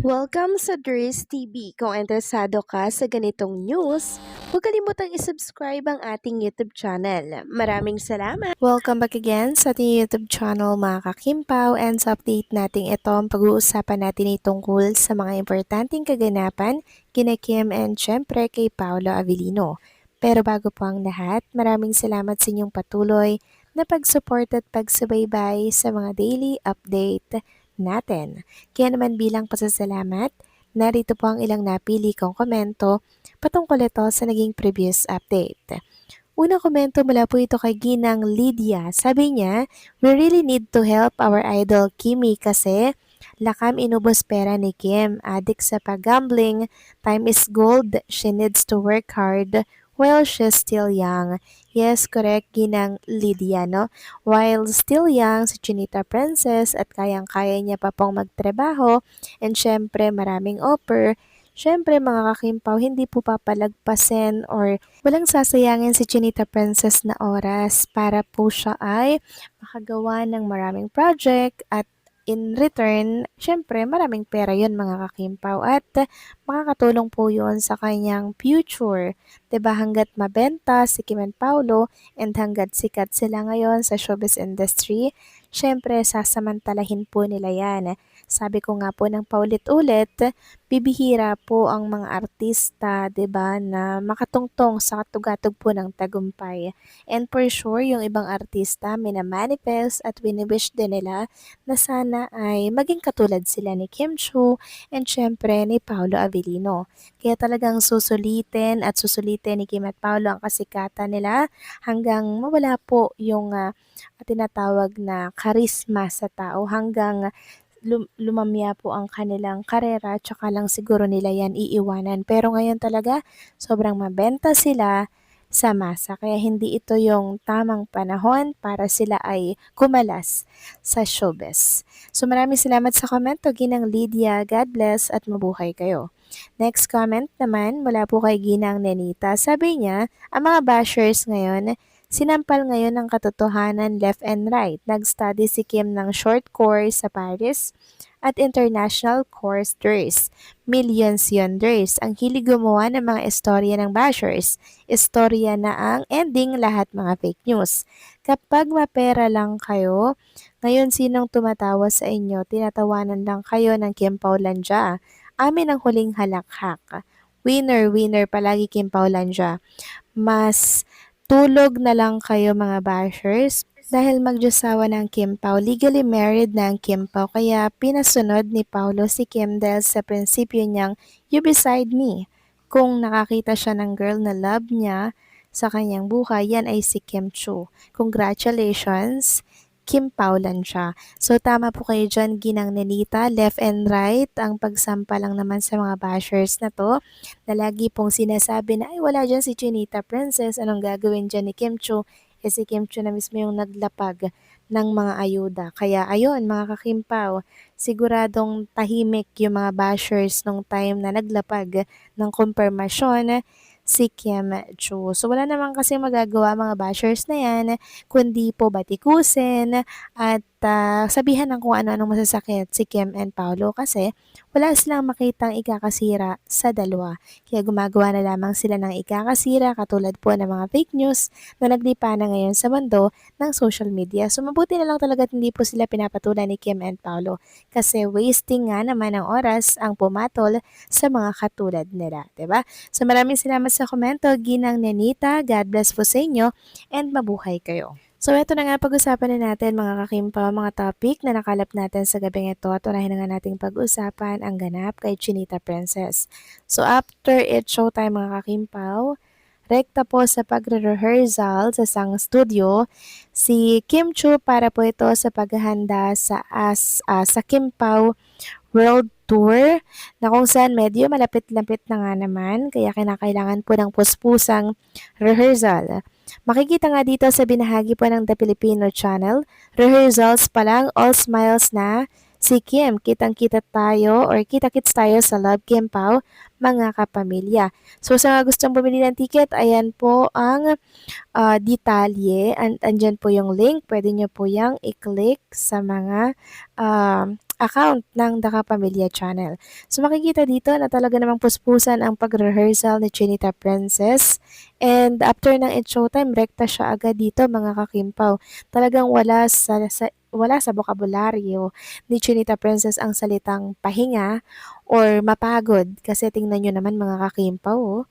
Welcome sa Dries TV. Kung interesado ka sa ganitong news, huwag kalimutang isubscribe ang ating YouTube channel. Maraming salamat! Welcome back again sa ating YouTube channel mga kakimpaw, and sa update natin ito ang pag-uusapan natin ay tungkol sa mga importanteng kaganapan kina Kim and syempre kay Paolo Avellino. Pero bago po ang lahat, maraming salamat sa inyong patuloy na pag-support at pagsubaybay sa mga daily update natin. Kaya naman bilang pasasalamat, narito po ang ilang napili kong komento patungkol ito sa naging previous update. Unang komento mula po ito kay Ginang Lydia. Sabi niya, we really need to help our idol Kimi kasi lakam inubos pera ni Kim. Addict sa pag-gambling, time is gold, she needs to work hard while she's still young. Yes, correct, Ginang Lydia, no? While still young, si Chinita Princess at kayang-kaya niya pa pong magtrabaho and syempre maraming offer. Syempre mga kakimpaw, hindi po papalagpasin or walang sasayangin si Chinita Princess na oras para po siya ay makagawa ng maraming project at in return, syempre maraming pera yon mga kakimpaw at makakatulong po yon sa kanyang future. 'Di ba hanggat mabenta si Kim and Paolo and hanggat sikat sila ngayon sa showbiz industry, syempre sasamantalahin po nila yan. Sabi ko nga po ng paulit-ulit, bibihira po ang mga artista, 'di ba, na makatungtong sa katugatog po ng tagumpay. And for sure, yung ibang artista minamanifest at wini-wish din nila na sana ay maging katulad sila ni Kim Chiu and syempre ni Paolo Avellino. Kaya talagang susulitin at susulitin ni Kim at Paolo ang kasikatan nila hanggang mawala po yung tinatawag na karisma sa tao hanggang lumamya po ang kanilang karera tsaka lang siguro nila yan iiwanan. Pero ngayon talaga sobrang mabenta sila sa masa kaya hindi ito yung tamang panahon para sila ay kumalas sa showbiz. So maraming salamat sa komento, Ginang Lydia. God bless at mabuhay kayo. Next comment naman mula po kay Ginang Nenita. Sabi niya, ang mga bashers ngayon, sinampal ngayon ng katotohanan left and right. Nag-study si Kim ng short course sa Paris at international course Dres. Millions yun Dres. Ang hilig gumawa ng mga istorya ng bashers. Istorya na ang ending lahat mga fake news. Kapag mapera lang kayo, ngayon sinong tumatawa sa inyo? Tinatawanan lang kayo ng Kim Paulandia. Amin ang huling halakhak. Winner, winner palagi Kim Paulandia. Mas tulog na lang kayo mga bashers dahil magjosawa ng Kim Pao. Legally married na ang Kim Pao kaya pinasunod ni Paulo si Kim dahil sa prinsipyo niyang you beside me. Kung nakakita siya ng girl na love niya sa kanyang buhay, yan ay si Kim Chiu. Congratulations! Kim Pao lang siya. So tama po kayo dyan, Ginang Nenita, left and right, ang pagsampa lang naman sa mga bashers na to, na lagi pong sinasabi na ay wala dyan si Chinita Princess, anong gagawin dyan ni Kim Chiu? Eh si Kim Chiu na mismo yung naglapag ng mga ayuda. Kaya ayun mga kakimpaw, siguradong tahimik yung mga bashers nung time na naglapag ng kumpirmasyon si Kim Chiu. So wala naman kasi magagawa mga bashers na yan, kundi po batikusin at sabihan ng kung ano-anong masasakit si Kim and Paolo kasi wala silang makitang ikakasira sa dalawa. Kaya gumagawa na lamang sila ng ikakasira katulad po ng mga fake news na naglipa na ngayon sa mundo ng social media. So mabuti na lang talaga at hindi po sila pinapatulan ni Kim and Paolo kasi wasting nga naman ng oras ang pumatol sa mga katulad nila, 'di ba? So maraming salamat sa komento, Ginang Nenita. God bless po sa inyo and mabuhay kayo. So ito na nga pag-usapan na natin mga kakimpa, mga topic na nakalap natin sa gabing ito at unahin na nga nating pag-usapan ang ganap kay Chinita Princess. So after it showtime mga kakimpaw, rekta po sa pagre-rehearsal sa sang studio si Kim Chiu para po ito sa paghahanda sa Kim Pao World Tour na kung saan medyo malapit-lapit na nga naman kaya kinakailangan po ng puspusang rehearsal. Makikita nga dito sa binahagi po ng The Filipino Channel, rehearsals pa lang, all smiles na si Kim. Kitang-kita tayo or kita-kits tayo sa Love Kim Pao, mga kapamilya. So sa mga gustong bumili ng ticket, ayan po ang detalye. Andyan po yung link. Pwede nyo po yung i-click sa mga account ng The Kapamilya Channel. So makikita dito na talaga namang puspusan ang pag-rehearsal ni Chinita Princess and after ng It's Showtime, rekta siya agad dito mga kakimpaw. Talagang wala sa bokabularyo ni Chinita Princess ang salitang pahinga or mapagod kasi tingnan nyo naman mga kakimpaw, oh,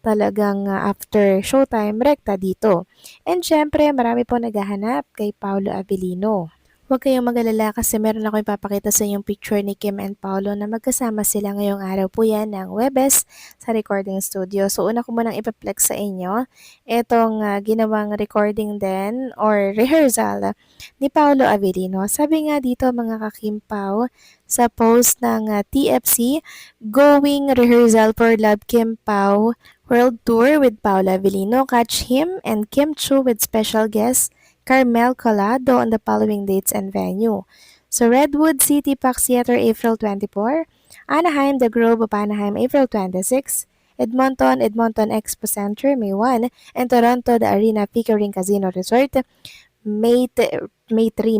talagang after showtime, rekta dito. And syempre, marami po naghahanap kay Paolo Abilino. Huwag kayong mag-alala kasi meron ako ipapakita sa inyong picture ni Kim and Paolo na magkasama sila ngayong araw po yan ng Webes sa recording studio. So una ko munang ipaplex sa inyo itong ginawang recording din or rehearsal ni Paolo Avellino. Sabi nga dito mga kakimpaw sa post ng TFC, going rehearsal for Love Kim Pao World Tour with Paolo Avellino. Catch him and Kim Chu with special guest Carmel Colado on the following dates and venue. So Redwood City Park Theater April 24, Anaheim The Grove of Anaheim April 26, Edmonton Expo Center May 1, and Toronto The Arena Pickering Casino Resort May 3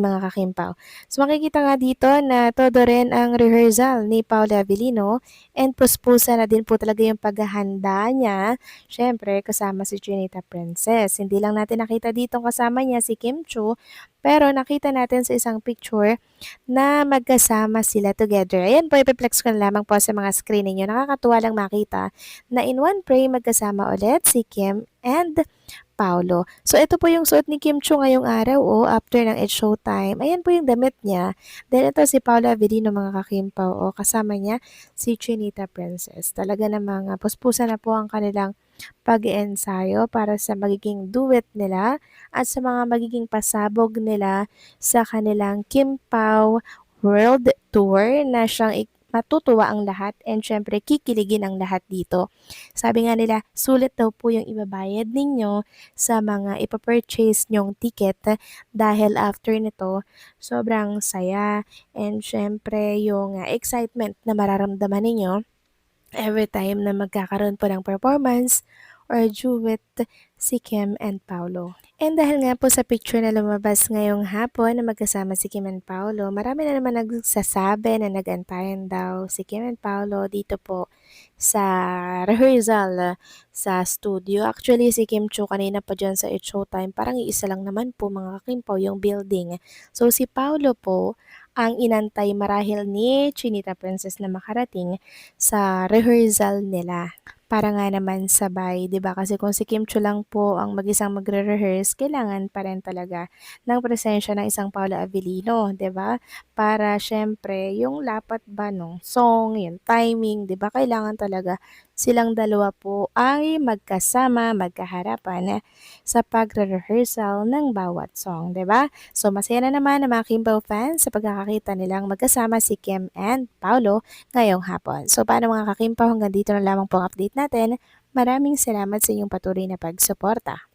mga kakimpaw. So makikita nga dito na todo rin ang rehearsal ni Paolo Avellino and puspusa na din po talaga yung paghahanda niya. Syempre kasama si Chinita Princess. Hindi lang natin nakita dito kasama niya si Kim Chu, pero nakita natin sa isang picture na magkasama sila together. Ayan po, ipiplex ko na lamang po sa mga screen ninyo. Nakakatuwa lang makita na in one frame magkasama ulit si Kim and Paolo. So, ito po yung suot ni Kim Chu ngayong araw, oh, after ng It's Showtime. Ayan po yung damit niya. Then, ito si Paolo Avellino, mga kakimpaw, oh, kasama niya si Chinita Princess. Talaga namang puspusan na po ang kanilang pag-ensayo para sa magiging duet nila at sa mga magiging pasabog nila sa kanilang Kim Pao World Tour na siyang matutuwa ang lahat and syempre kikiligin ang lahat dito. Sabi nga nila, sulit daw po yung ibabayad ninyo sa mga ipapurchase nyong ticket dahil after nito, sobrang saya and syempre yung excitement na mararamdaman ninyo every time na magkakaroon po ng performance or duet si Kim and Paolo. And dahil nga po sa picture na lumabas ngayong hapon na magkasama si Kim and Paolo, marami na naman nagsasabi na nagantayan daw si Kim and Paolo dito po sa rehearsal sa studio. Actually, si Kim Chu kanina pa dyan sa It's Showtime, parang iisa lang naman po mga kakimpaw yung building. So si Paolo po ang inantay marahil ni Chinita Princess na makarating sa rehearsal nila para nga naman sabay, 'di ba? Kasi kung si Kim Chu lang po ang mag-isang magre-rehearse, kailangan pa rin talaga ng presensya ng isang Paolo Avellino, 'di ba? Para syempre yung lapat ba nung song, yung timing, 'di ba? Kailangan talaga silang dalawa po ay magkasama, magkaharapan sa pagre-rehearsal ng bawat song, 'di ba? So masaya na naman ang mga Kimbo fans sa pagkakakita nilang magkasama si Kim and Paolo ngayong hapon. So paano mga kakimpaw, hanggang dito na lamang po ang update natin. Maraming salamat sa inyong patuloy na pagsuporta.